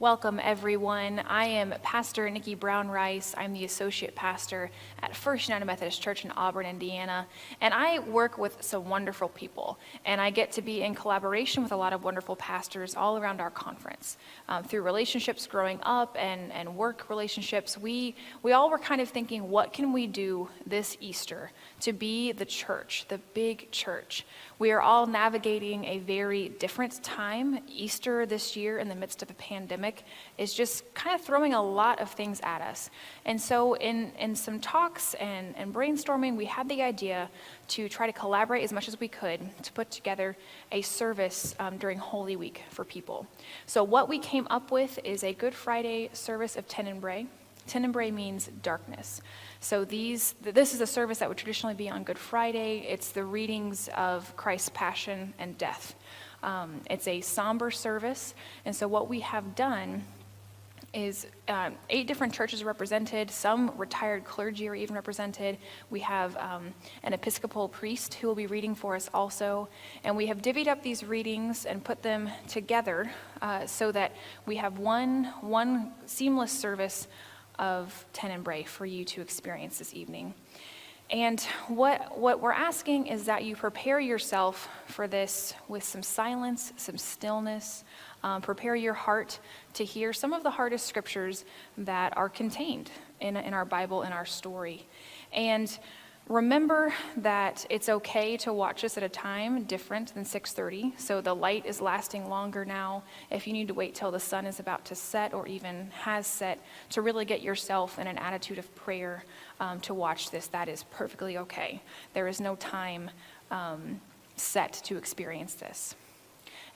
Welcome, everyone. I am Pastor Nikki Brown-Rice. I'm the associate pastor at First United Methodist Church in Auburn, Indiana, and I work with some wonderful people, and I get to be in collaboration with a lot of wonderful pastors all around our conference. Through relationships growing up and work relationships, we all were kind of thinking, what can we do this Easter to be the church, the big church? We are all navigating a very different time. Easter this year, in the midst of a pandemic, is just kind of throwing a lot of things at us. And so in some talks and brainstorming, we had the idea to try to collaborate as much as we could to put together a service during Holy Week for people. So what we came up with is a Good Friday service of Tenebrae. Tenebrae means darkness. So this is a service that would traditionally be on Good Friday. It's the readings of Christ's passion and death. It's a somber service, and so what we have done is 8 different churches are represented. Some retired clergy are even represented. We have an Episcopal priest who will be reading for us also, and we have divvied up these readings and put them together so that we have one seamless service of Tenebrae for you to experience this evening. And what we're asking is that you prepare yourself for this with some silence, some stillness. Prepare your heart to hear some of the hardest scriptures that are contained in our Bible, in our story. And remember that it's okay to watch this at a time different than 6:30. So the light is lasting longer now. If you need to wait till the sun is about to set or even has set to really get yourself in an attitude of prayer to watch this, that is perfectly okay. There is no time set to experience this.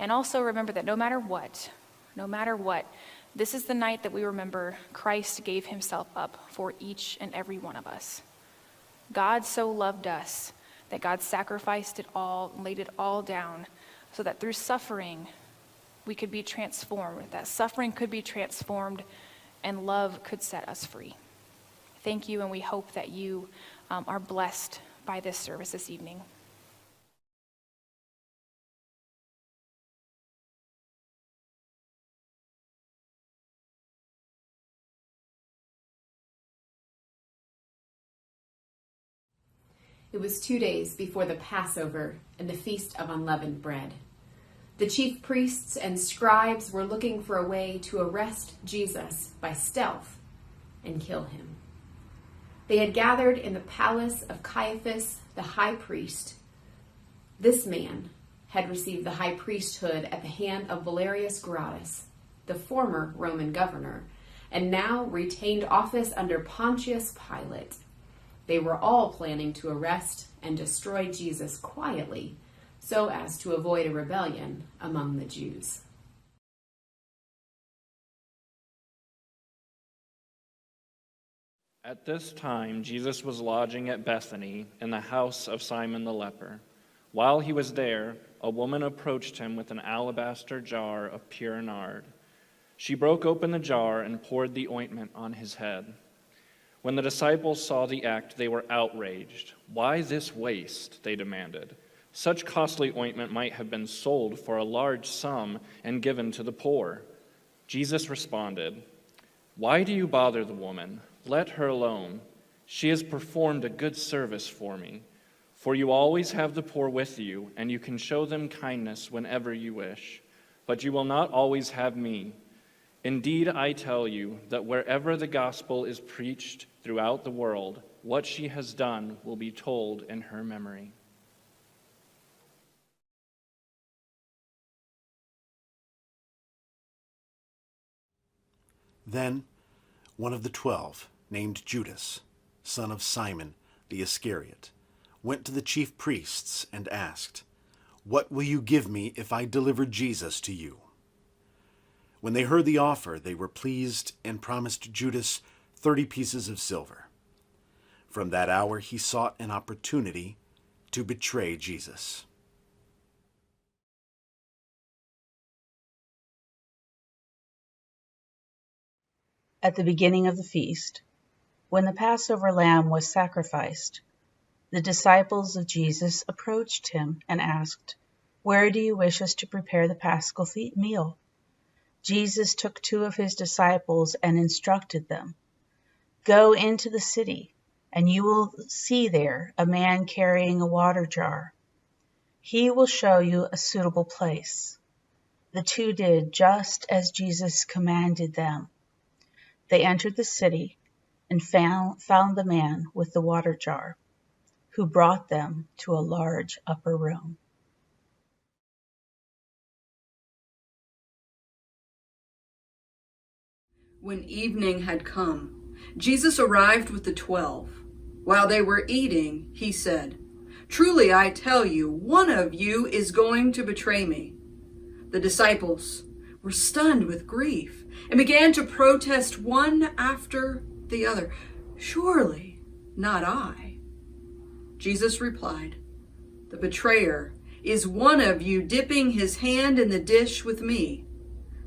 And also remember that no matter what, this is the night that we remember Christ gave himself up for each and every one of us. God so loved us that God sacrificed it all, laid it all down, so that through suffering we could be transformed, that suffering could be transformed and love could set us free. Thank you, and we hope that you are blessed by this service this evening. It was 2 days before the Passover and the Feast of Unleavened Bread. The chief priests and scribes were looking for a way to arrest Jesus by stealth and kill him. They had gathered in the palace of Caiaphas, the high priest. This man had received the high priesthood at the hand of Valerius Gratus, the former Roman governor, and now retained office under Pontius Pilate. They were all planning to arrest and destroy Jesus quietly so as to avoid a rebellion among the Jews. At this time, Jesus was lodging at Bethany in the house of Simon the leper. While he was there, a woman approached him with an alabaster jar of pure nard. She broke open the jar and poured the ointment on his head. When the disciples saw the act, they were outraged. "Why this waste?" they demanded. "Such costly ointment might have been sold for a large sum and given to the poor." Jesus responded, "Why do you bother the woman? Let her alone. She has performed a good service for me. For you always have the poor with you, and you can show them kindness whenever you wish. But you will not always have me. Indeed, I tell you that wherever the gospel is preached throughout the world, what she has done will be told in her memory." Then one of the 12, named Judas, son of Simon the Iscariot, went to the chief priests and asked, "What will you give me if I deliver Jesus to you?" When they heard the offer, they were pleased and promised Judas 30 pieces of silver. From that hour, he sought an opportunity to betray Jesus. At the beginning of the feast, when the Passover lamb was sacrificed, the disciples of Jesus approached him and asked, "Where do you wish us to prepare the Paschal meal?" Jesus took 2 of his disciples and instructed them, "Go into the city, and you will see there a man carrying a water jar. He will show you a suitable place." The 2 did just as Jesus commanded them. They entered the city and found the man with the water jar, who brought them to a large upper room. When evening had come, Jesus arrived with the 12. While they were eating, he said, "Truly I tell you, one of you is going to betray me." The disciples were stunned with grief and began to protest one after the other, "Surely not I." Jesus replied, "The betrayer is one of you dipping his hand in the dish with me.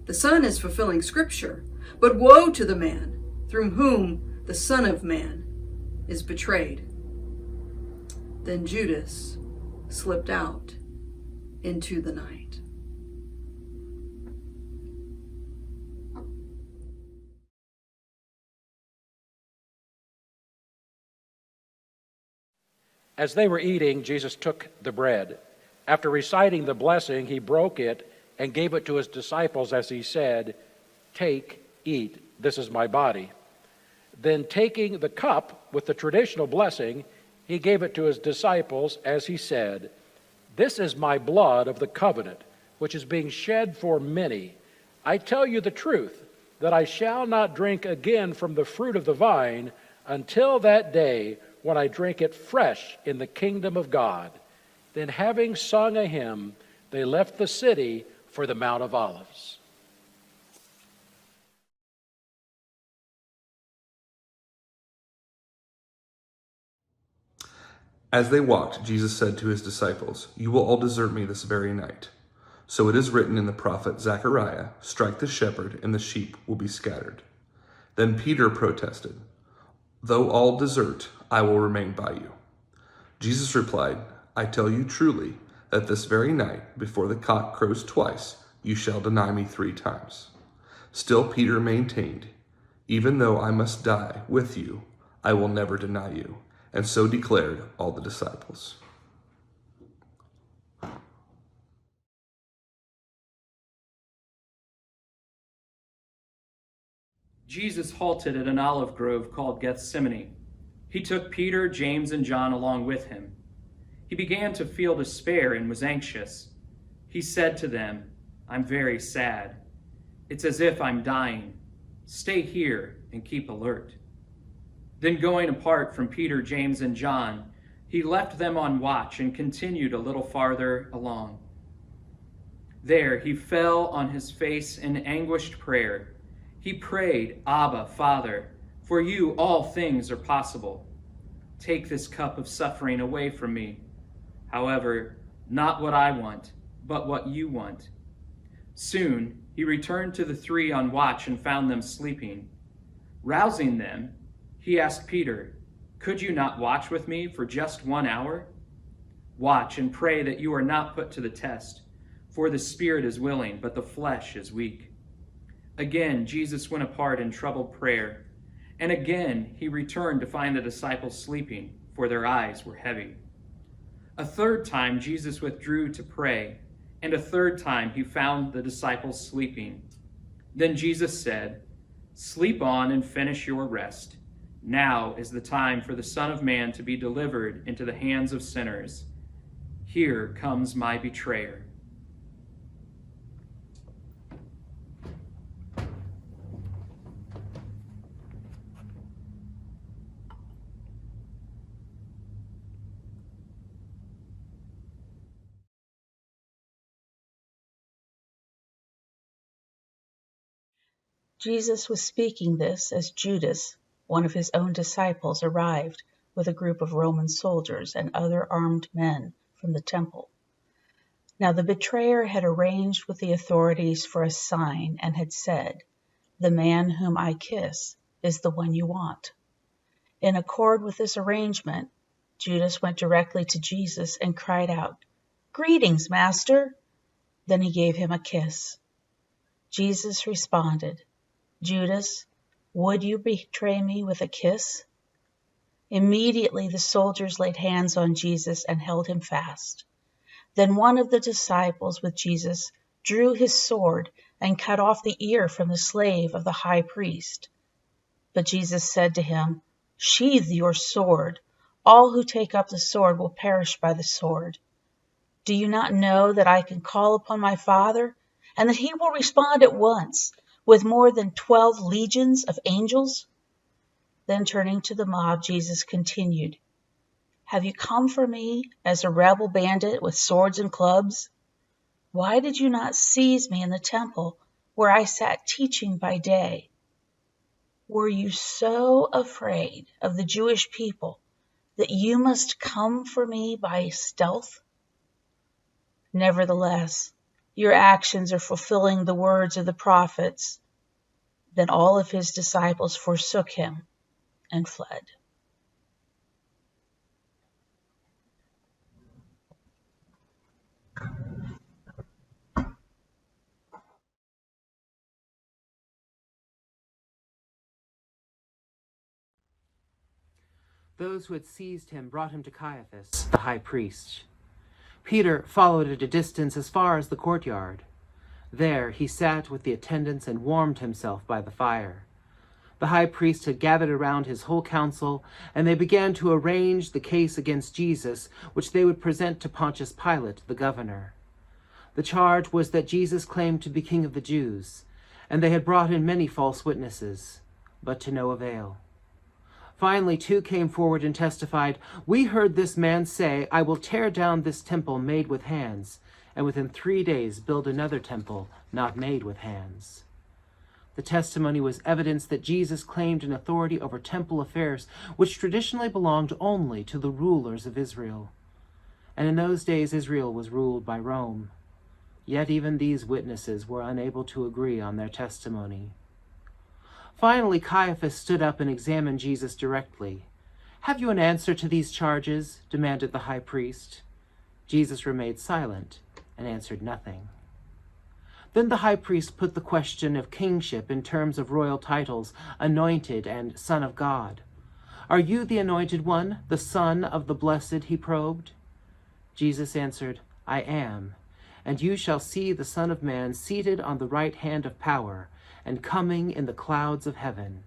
The Son is fulfilling Scripture, but woe to the man through whom the Son of Man is betrayed." Then Judas slipped out into the night. As they were eating, Jesus took the bread. After reciting the blessing, he broke it and gave it to his disciples as he said, "Take, eat, this is my body." Then taking the cup with the traditional blessing, he gave it to his disciples as he said, "This is my blood of the covenant, which is being shed for many. I tell you the truth, that I shall not drink again from the fruit of the vine until that day when I drink it fresh in the kingdom of God." Then having sung a hymn, they left the city for the Mount of Olives. As they walked, Jesus said to his disciples, "You will all desert me this very night. So it is written in the prophet Zechariah, 'Strike the shepherd, and the sheep will be scattered.'" Then Peter protested, "Though all desert, I will remain by you." Jesus replied, "I tell you truly, that this very night, before the cock crows twice, you shall deny me 3 times. Still Peter maintained, "Even though I must die with you, I will never deny you." And so declared all the disciples. Jesus halted at an olive grove called Gethsemane. He took Peter, James, and John along with him. He began to feel despair and was anxious. He said to them, "I'm very sad. It's as if I'm dying. Stay here and keep alert." Then going apart from Peter, James, and John, he left them on watch and continued a little farther along. There he fell on his face in anguished prayer. He prayed, "Abba, Father, for you all things are possible. Take this cup of suffering away from me. However, not what I want, but what you want." Soon he returned to the 3 on watch and found them sleeping. Rousing them, he asked Peter, "Could you not watch with me for just 1 hour? Watch and pray that you are not put to the test, for the spirit is willing, but the flesh is weak." Again, Jesus went apart in troubled prayer, and again he returned to find the disciples sleeping, for their eyes were heavy. A 3rd time Jesus withdrew to pray, and a 3rd time he found the disciples sleeping. Then Jesus said, "Sleep on and finish your rest. Now is the time for the Son of Man to be delivered into the hands of sinners. Here comes my betrayer." Jesus was speaking this as Judas, one of his own disciples, arrived with a group of Roman soldiers and other armed men from the temple. Now the betrayer had arranged with the authorities for a sign and had said, "The man whom I kiss is the one you want." In accord with this arrangement, Judas went directly to Jesus and cried out, "Greetings, Master!" Then he gave him a kiss. Jesus responded, Judas, would you betray me with a kiss? Immediately the soldiers laid hands on Jesus and held him fast. Then one of the disciples with Jesus drew his sword and cut off the ear from the slave of the high priest. But Jesus said to him, Sheathe your sword. All who take up the sword will perish by the sword. Do you not know that I can call upon my Father, and that he will respond at once with more than 12 legions of angels? Then turning to the mob, Jesus continued, Have you come for me as a rebel bandit with swords and clubs? Why did you not seize me in the temple where I sat teaching by day? Were you so afraid of the Jewish people that you must come for me by stealth? Nevertheless, your actions are fulfilling the words of the prophets. Then all of his disciples forsook him and fled. Those who had seized him brought him to Caiaphas, the high priest. Peter followed at a distance as far as the courtyard. There he sat with the attendants and warmed himself by the fire. The high priest had gathered around his whole council, and they began to arrange the case against Jesus, which they would present to Pontius Pilate, the governor. The charge was that Jesus claimed to be king of the Jews, and they had brought in many false witnesses, but to no avail. Finally, 2 came forward and testified, We heard this man say, I will tear down this temple made with hands, and within 3 days build another temple not made with hands. The testimony was evidence that Jesus claimed an authority over temple affairs, which traditionally belonged only to the rulers of Israel. And in those days, Israel was ruled by Rome. Yet even these witnesses were unable to agree on their testimony. Finally, Caiaphas stood up and examined Jesus directly. Have you an answer to these charges? Demanded the high priest. Jesus remained silent and answered nothing. Then the high priest put the question of kingship in terms of royal titles, anointed and Son of God. Are you the anointed one, the Son of the Blessed? He probed. Jesus answered, I am, and you shall see the Son of Man seated on the right hand of power, and coming in the clouds of heaven.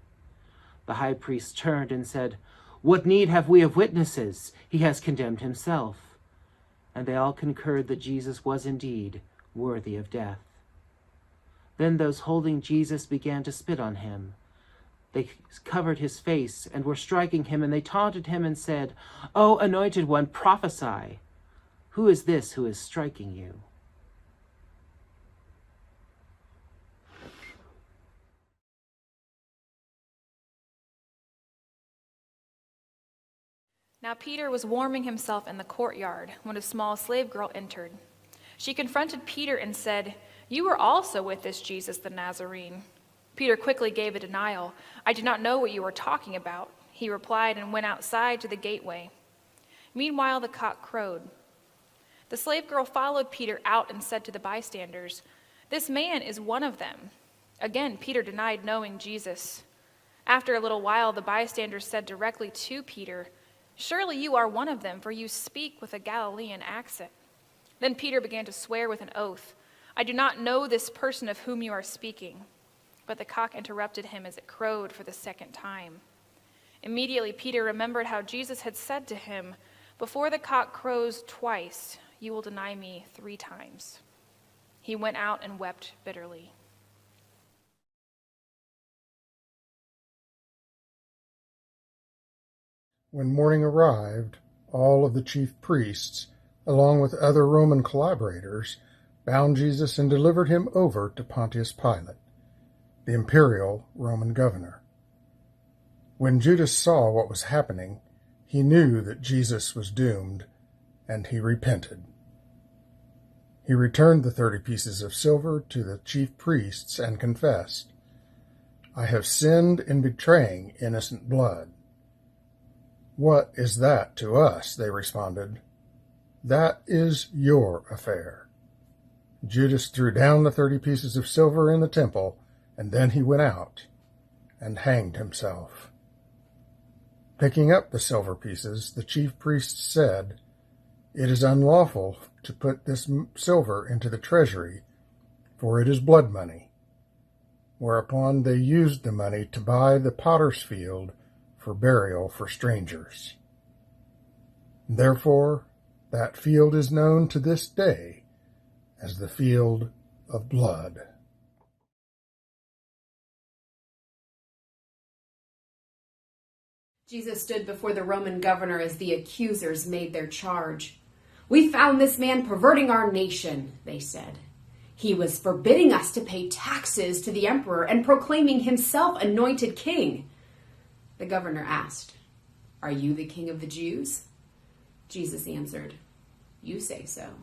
The high priest turned and said, What need have we of witnesses? He has condemned himself. And they all concurred that Jesus was indeed worthy of death. Then those holding Jesus began to spit on him. They covered his face and were striking him, and they taunted him and said, O anointed one, prophesy. Who is this who is striking you? Now Peter was warming himself in the courtyard when a small slave girl entered. She confronted Peter and said, You were also with this Jesus the Nazarene. Peter quickly gave a denial. I do not know what you are talking about, he replied, and went outside to the gateway. Meanwhile, the cock crowed. The slave girl followed Peter out and said to the bystanders, This man is one of them. Again, Peter denied knowing Jesus. After a little while, the bystanders said directly to Peter, Surely you are one of them, for you speak with a Galilean accent. Then Peter began to swear with an oath, I do not know this person of whom you are speaking. But the cock interrupted him as it crowed for the second time. Immediately Peter remembered how Jesus had said to him, Before the cock crows twice, you will deny me 3 times. He went out and wept bitterly. When morning arrived, all of the chief priests, along with other Roman collaborators, bound Jesus and delivered him over to Pontius Pilate, the imperial Roman governor. When Judas saw what was happening, he knew that Jesus was doomed, and he repented. He returned the 30 pieces of silver to the chief priests and confessed, I have sinned in betraying innocent blood. What is that to us? They responded. That is your affair. Judas threw down the 30 pieces of silver in the temple, and then he went out and hanged himself. Picking up the silver pieces, the chief priests said, "It is unlawful to put this silver into the treasury, for it is blood money." Whereupon they used the money to buy the potter's field for burial for strangers. Therefore, that field is known to this day as the field of blood. Jesus stood before the Roman governor as the accusers made their charge. "We found this man perverting our nation," they said. "He was forbidding us to pay taxes to the emperor and proclaiming himself anointed king." The governor asked, "Are you the king of the Jews?" Jesus answered, "You say so."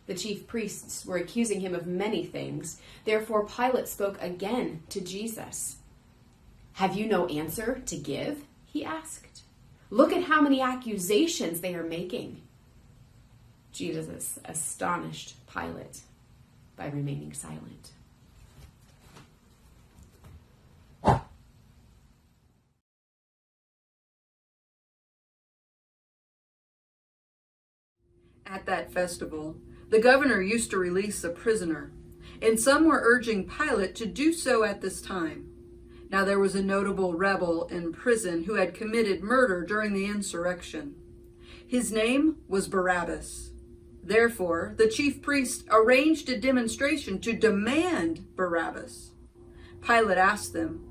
The chief priests were accusing him of many things. Therefore Pilate spoke again to Jesus. "Have you no answer to give?" he asked. "Look at how many accusations they are making." Jesus astonished Pilate by remaining silent. At that festival, the governor used to release a prisoner, and some were urging Pilate to do so at this time. Now there was a notable rebel in prison who had committed murder during the insurrection. His name was Barabbas. Therefore, the chief priests arranged a demonstration to demand Barabbas. Pilate asked them,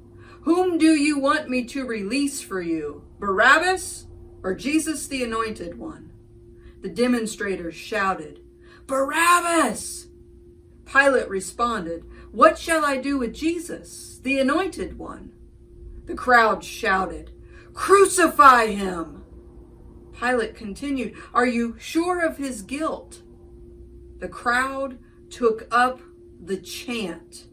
"Whom do you want me to release for you, Barabbas or Jesus the Anointed One?" The demonstrators shouted, "Barabbas!" Pilate responded, "What shall I do with Jesus, the Anointed One?" The crowd shouted, "Crucify him!" Pilate continued, "Are you sure of his guilt?" The crowd took up the chant,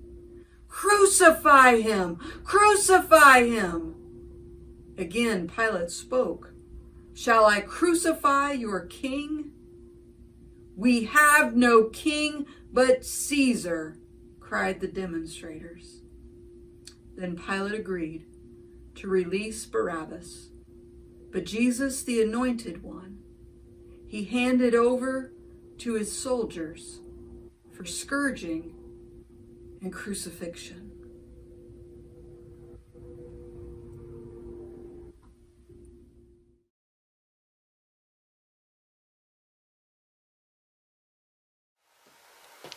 "Crucify him! Crucify him!" Again Pilate spoke, "Shall I crucify your king?" "We have no king but Caesar," cried the demonstrators. Then Pilate agreed to release Barabbas, but Jesus, the Anointed One, he handed over to his soldiers for scourging and crucifixion.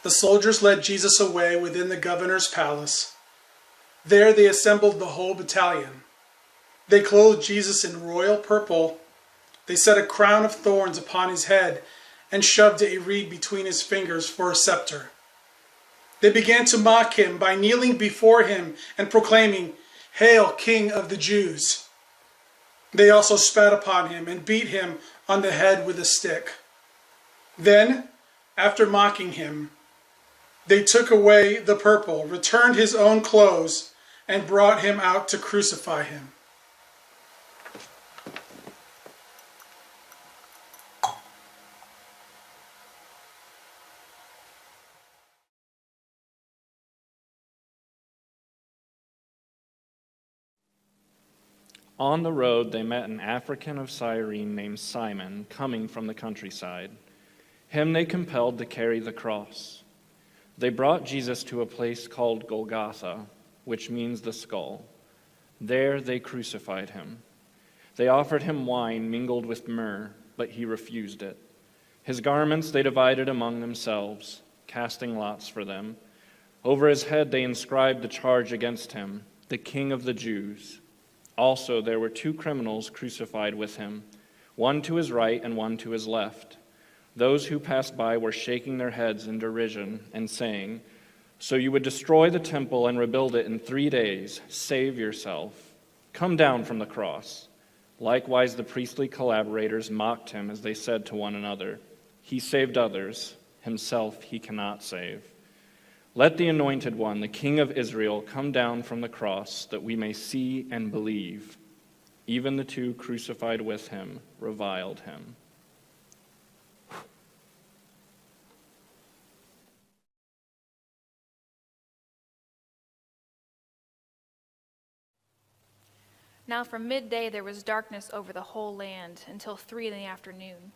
The soldiers led Jesus away within the governor's palace. There they assembled the whole battalion. They clothed Jesus in royal purple. They set a crown of thorns upon his head and shoved a reed between his fingers for a scepter. They began to mock him by kneeling before him and proclaiming, "Hail, King of the Jews!" They also spat upon him and beat him on the head with a stick. Then, after mocking him, they took away the purple, returned his own clothes, and brought him out to crucify him. On the road, they met an African of Cyrene named Simon, coming from the countryside. Him they compelled to carry the cross. They brought Jesus to a place called Golgotha, which means the skull. There they crucified him. They offered him wine mingled with myrrh, but he refused it. His garments they divided among themselves, casting lots for them. Over his head they inscribed the charge against him, the King of the Jews. Also there were 2 criminals crucified with him, one to his right and one to his left. Those who passed by were shaking their heads in derision and saying, "So you would destroy the temple and rebuild it in 3 days? Save yourself. Come down from the cross." Likewise, the priestly collaborators mocked him as they said to one another, "He saved others, himself he cannot save. Let the Anointed One, the King of Israel, come down from the cross that we may see and believe." Even the 2 crucified with him reviled him. Now from midday there was darkness over the whole land until 3 p.m.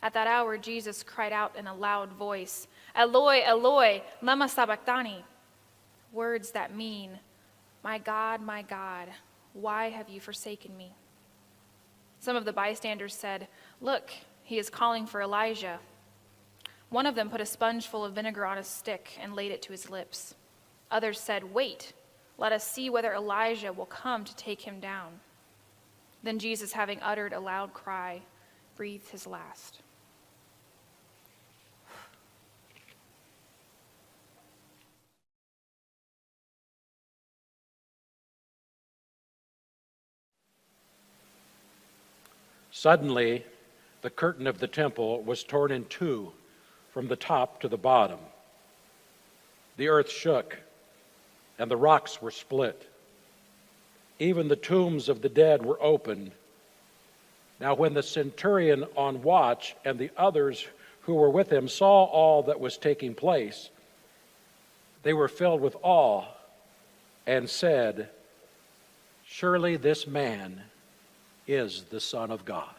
At that hour Jesus cried out in a loud voice, "Eloi, Eloi, lama sabachthani," words that mean, my God, why have you forsaken me?" Some of the bystanders said, "Look, he is calling for Elijah." One of them put a sponge full of vinegar on a stick and laid it to his lips. Others said, "Wait, let us see whether Elijah will come to take him down." Then Jesus, having uttered a loud cry, breathed his last. Suddenly, the curtain of the temple was torn in two from the top to the bottom. The earth shook, and the rocks were split. Even the tombs of the dead were opened. Now when the centurion on watch and the others who were with him saw all that was taking place, they were filled with awe and said, "Surely this man is the Son of God."